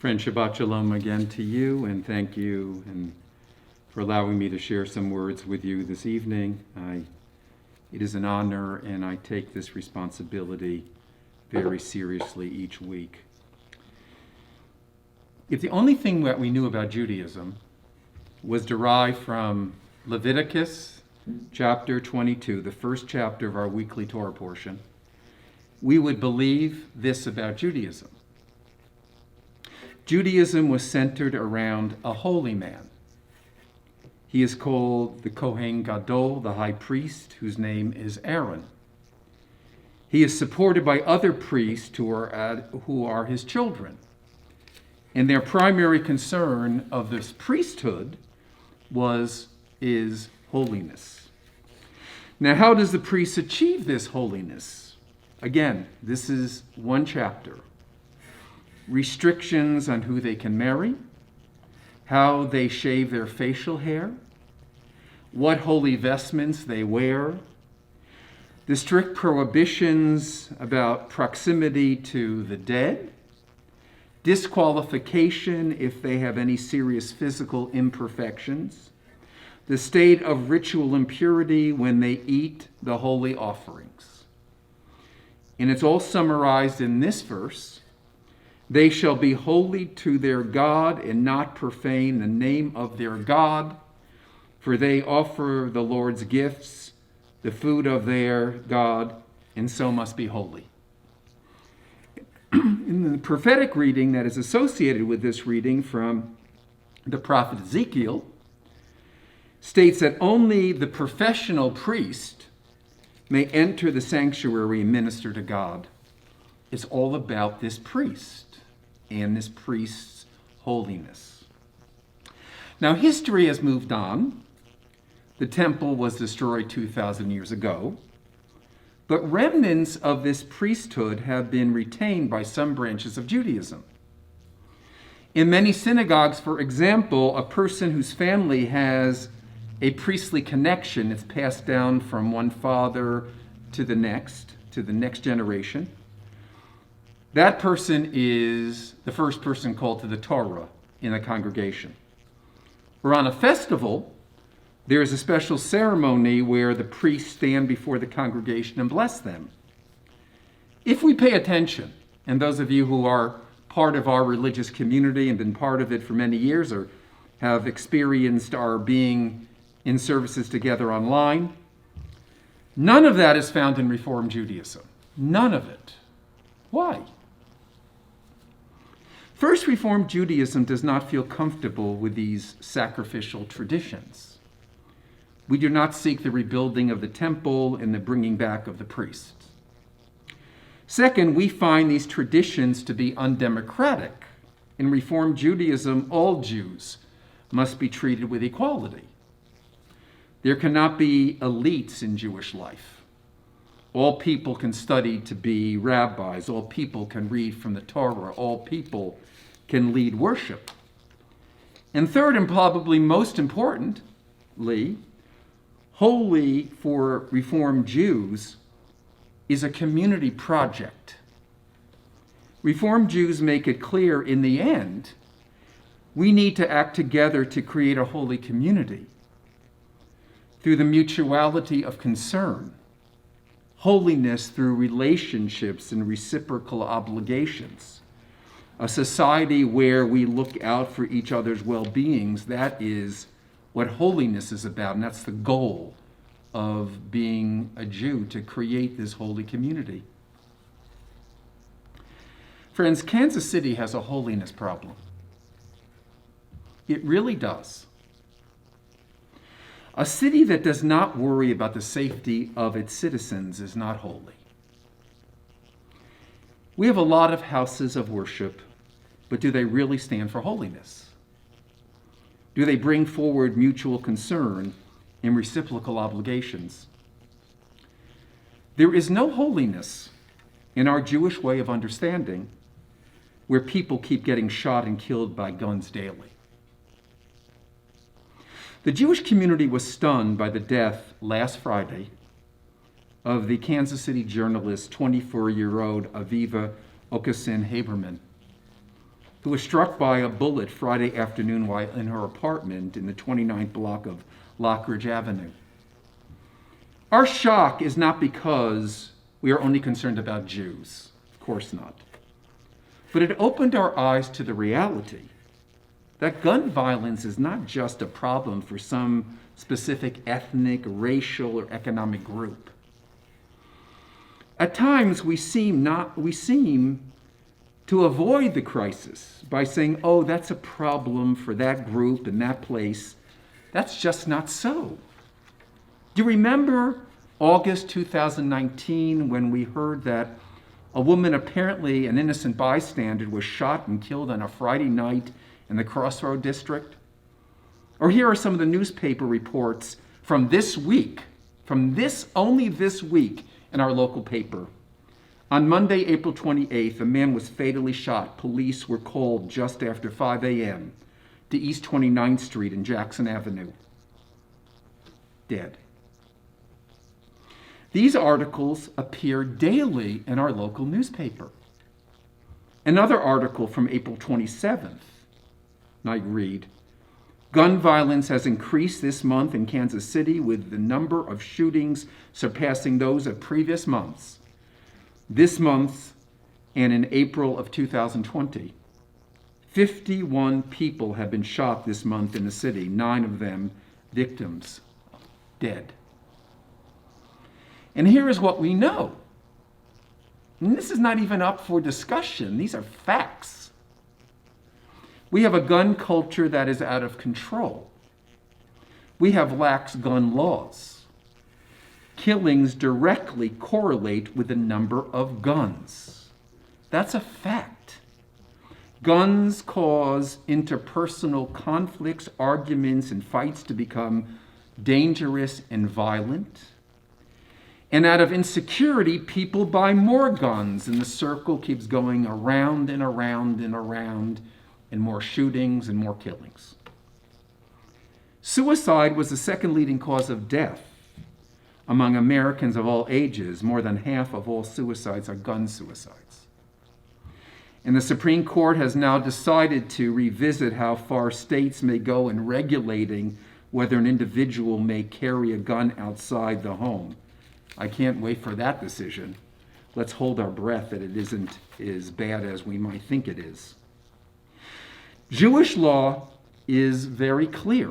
Friend, Shabbat Shalom again to you, and thank you for allowing me to share some words with you this evening. It is an honor, and I take this responsibility very seriously each week. If the only thing that we knew about Judaism was derived from Leviticus chapter 22, the first chapter of our weekly Torah portion, we would believe this about Judaism. Judaism was centered around a holy man. He is called the Kohen Gadol, the high priest, whose name is Aaron. He is supported by other priests who are his children. And their primary concern of this priesthood is holiness. Now, how does the priest achieve this holiness? Again, this is one chapter. Restrictions on who they can marry, how they shave their facial hair, what holy vestments they wear, the strict prohibitions about proximity to the dead, disqualification if they have any serious physical imperfections, the state of ritual impurity when they eat the holy offerings. And it's all summarized in this verse. They shall be holy to their God and not profane the name of their God, for they offer the Lord's gifts, the food of their God, and so must be holy. In the prophetic reading that is associated with this reading from the prophet Ezekiel, states that only the professional priest may enter the sanctuary and minister to God. It's all about this priest and this priest's holiness. Now, history has moved on. The temple was destroyed 2,000 years ago, but remnants of this priesthood have been retained by some branches of Judaism. In many synagogues, for example, a person whose family has a priestly connection is passed down from one father to the next generation. That person is the first person called to the Torah in a congregation. Or on a festival, there is a special ceremony where the priests stand before the congregation and bless them. If we pay attention, and those of you who are part of our religious community and been part of it for many years or have experienced our being in services together online, none of that is found in Reform Judaism. None of it. Why? First, Reformed Judaism does not feel comfortable with these sacrificial traditions. We do not seek the rebuilding of the temple and the bringing back of the priests. Second, we find these traditions to be undemocratic. In Reformed Judaism, all Jews must be treated with equality. There cannot be elites in Jewish life. All people can study to be rabbis. All people can read from the Torah. All people can lead worship. And third, and probably most importantly, holy for Reformed Jews is a community project. Reformed Jews make it clear in the end, we need to act together to create a holy community through the mutuality of concern, holiness through relationships and reciprocal obligations, a society where we look out for each other's well-beings. That is what holiness is about, and that's the goal of being a Jew, to create this holy community. Friends, Kansas City has a holiness problem. It really does. A city that does not worry about the safety of its citizens is not holy. We have a lot of houses of worship, but do they really stand for holiness? Do they bring forward mutual concern and reciprocal obligations? There is no holiness in our Jewish way of understanding where people keep getting shot and killed by guns daily. The Jewish community was stunned by the death last Friday of the Kansas City journalist, 24-year-old Aviva Okesin Haberman. who was struck by a bullet Friday afternoon while in her apartment in the 29th block of Lockridge Avenue. Our shock is not because we are only concerned about Jews. Of course not. But it opened our eyes to the reality that gun violence is not just a problem for some specific ethnic, racial, or economic group. At times, we seem to avoid the crisis by saying, oh, that's a problem for that group in that place. That's just not so. Do you remember August 2019 when we heard that a woman, apparently an innocent bystander, was shot and killed on a Friday night in the Crossroad district? Or here are some of the newspaper reports from this week, only this week in our local paper. On Monday, April 28th, a man was fatally shot. Police were called just after 5 a.m. to East 29th Street and Jackson Avenue. Dead. These articles appear daily in our local newspaper. Another article from April 27th, I read, gun violence has increased this month in Kansas City, with the number of shootings surpassing those of previous months. This month and in April of 2020, 51 people have been shot this month in the city, 9 of them victims, dead. And here is what we know. And this is not even up for discussion. These are facts. We have a gun culture that is out of control. We have lax gun laws. Killings directly correlate with the number of guns. That's a fact. Guns cause interpersonal conflicts, arguments, and fights to become dangerous and violent. And out of insecurity, people buy more guns, and the circle keeps going around and around and around, and more shootings and more killings. Suicide was the second leading cause of death among Americans of all ages. More than half of all suicides are gun suicides. And the Supreme Court has now decided to revisit how far states may go in regulating whether an individual may carry a gun outside the home. I can't wait for that decision. Let's hold our breath that it isn't as bad as we might think it is. Jewish law is very clear.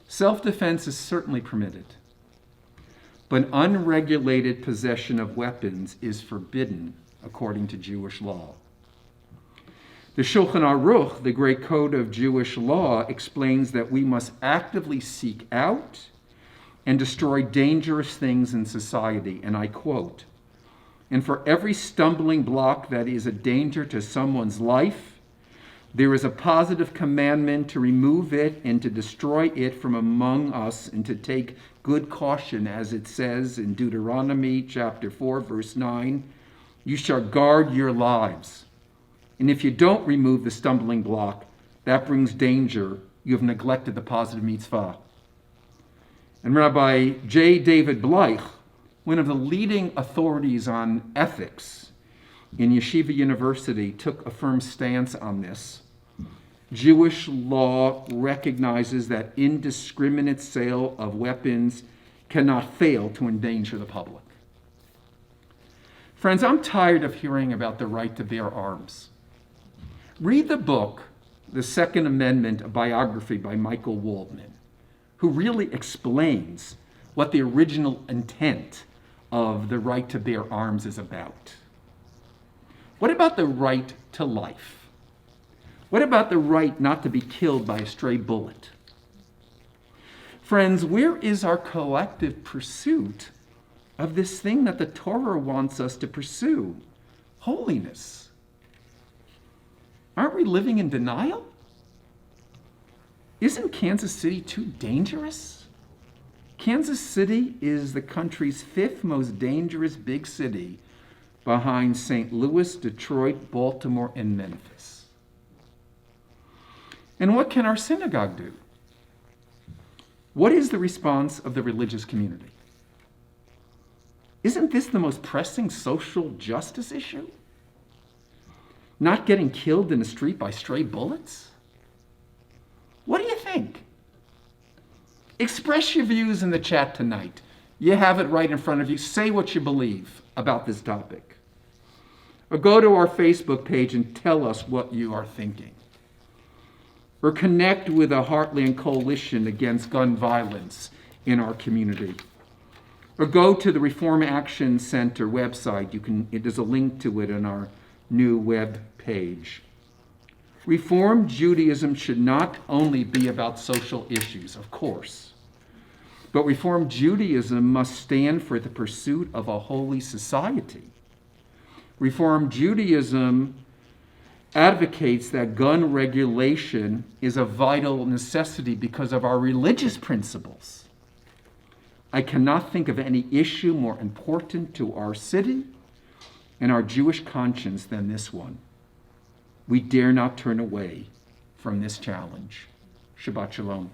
Self-defense is certainly permitted, but unregulated possession of weapons is forbidden according to Jewish law. The Shulchan Aruch, the great code of Jewish law, explains that we must actively seek out and destroy dangerous things in society. And I quote, "And for every stumbling block that is a danger to someone's life, there is a positive commandment to remove it and to destroy it from among us, and to take good caution," as it says in Deuteronomy chapter 4, verse 9, "You shall guard your lives. And if you don't remove the stumbling block, that brings danger. You have neglected the positive mitzvah." And Rabbi J. David Bleich, one of the leading authorities on ethics in Yeshiva University, took a firm stance on this. Jewish law recognizes that indiscriminate sale of weapons cannot fail to endanger the public. Friends, I'm tired of hearing about the right to bear arms. Read the book, The Second Amendment, a biography by Michael Waldman, who really explains what the original intent of the right to bear arms is about. What about the right to life? What about the right not to be killed by a stray bullet? Friends, where is our collective pursuit of this thing that the Torah wants us to pursue? Holiness. Aren't we living in denial? Isn't Kansas City too dangerous? Kansas City is the country's 5th most dangerous big city, behind St. Louis, Detroit, Baltimore, and Memphis. And what can our synagogue do? What is the response of the religious community? Isn't this the most pressing social justice issue? not getting killed in the street by stray bullets? What do you think? Express your views in the chat tonight. You have it right in front of you. Say what you believe about this topic. Or go to our Facebook page and tell us what you are thinking. Or connect with the Heartland Coalition Against Gun Violence in our community. Or go to the Reform Action Center website. There's a link to it on our new web page. Reform Judaism should not only be about social issues, of course, but Reform Judaism must stand for the pursuit of a holy society. Reform Judaism advocates that gun regulation is a vital necessity because of our religious principles. I cannot think of any issue more important to our city and our Jewish conscience than this one. We dare not turn away from this challenge. Shabbat Shalom.